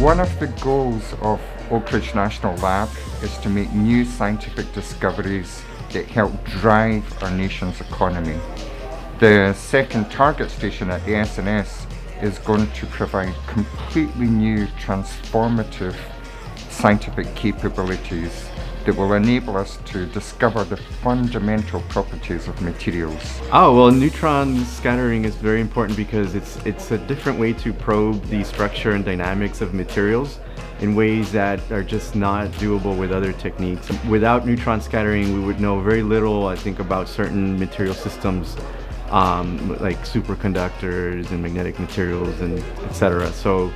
One of the goals of Oak Ridge National Lab is to make new scientific discoveries that help drive our nation's economy. The second target station at the SNS is going to provide completely new transformative scientific capabilities that will enable us to discover the fundamental properties of materials. Oh, well, neutron scattering is very important because it's a different way to probe the structure and dynamics of materials in ways that are just not doable with other techniques. Without neutron scattering, we would know very little, I think, about certain material systems like superconductors and magnetic materials and etc. So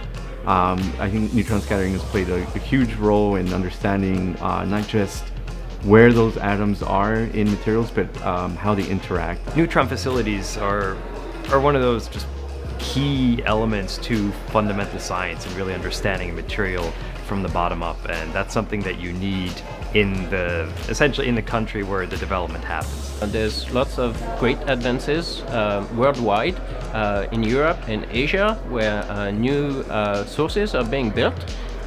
I think neutron scattering has played a huge role in understanding not just where those atoms are in materials, but how they interact. Neutron facilities are one of those just key elements to fundamental science and really understanding material from the bottom up, and that's something that you need essentially in the country where the development happens. There's lots of great advances worldwide, in Europe and Asia, where new sources are being built,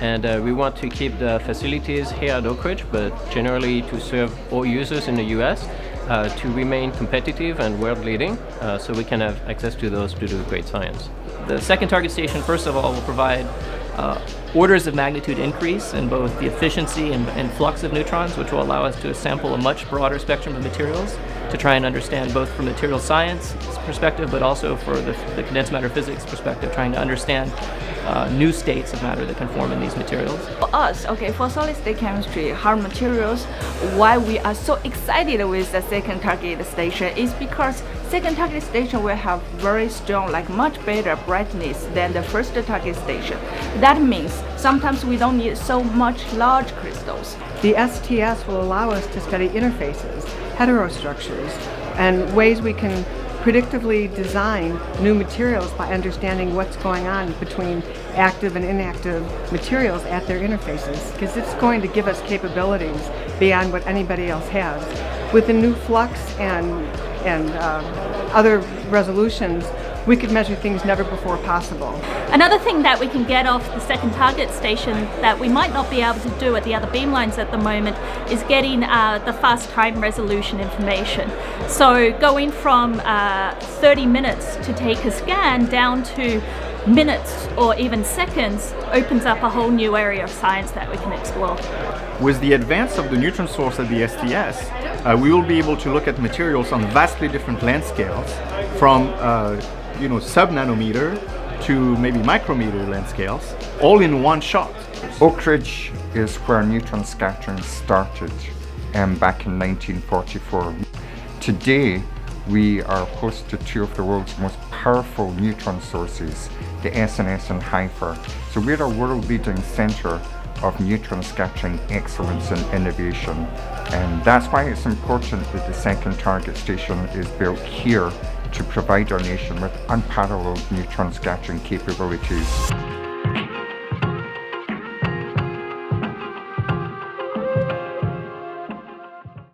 and we want to keep the facilities here at Oak Ridge, but generally to serve all users in the US, to remain competitive and world leading, so we can have access to those to do great science. The second target station, first of all, will provide orders of magnitude increase in both the efficiency and flux of neutrons, which will allow us to sample a much broader spectrum of materials to try and understand, both from material science perspective, but also for the condensed matter physics perspective, trying to understand new states of matter that can form in these materials. For us, for solid state chemistry, hard materials, why we are so excited with the second target station is because second target station will have very strong, much better brightness than the first target station. That means sometimes we don't need so much large crystals. The STS will allow us to study interfaces, heterostructures, and ways we can predictively design new materials by understanding what's going on between active and inactive materials at their interfaces, because it's going to give us capabilities beyond what anybody else has. With the new flux and other resolutions, we could measure things never before possible. Another thing that we can get off the second target station that we might not be able to do at the other beamlines at the moment is getting the fast time resolution information. So going from 30 minutes to take a scan down to minutes or even seconds opens up a whole new area of science that we can explore. With the advance of the neutron source at the STS, we will be able to look at materials on vastly different length scales, from sub-nanometer to maybe micrometer length scales, all in one shot. Oak Ridge is where neutron scattering started back in 1944. Today, we are host to two of the world's most powerful neutron sources, the SNS and HIFER. So we're a world-leading center of neutron scattering excellence and innovation. And that's why it's important that the second target station is built here to provide our nation with unparalleled neutron scattering capabilities.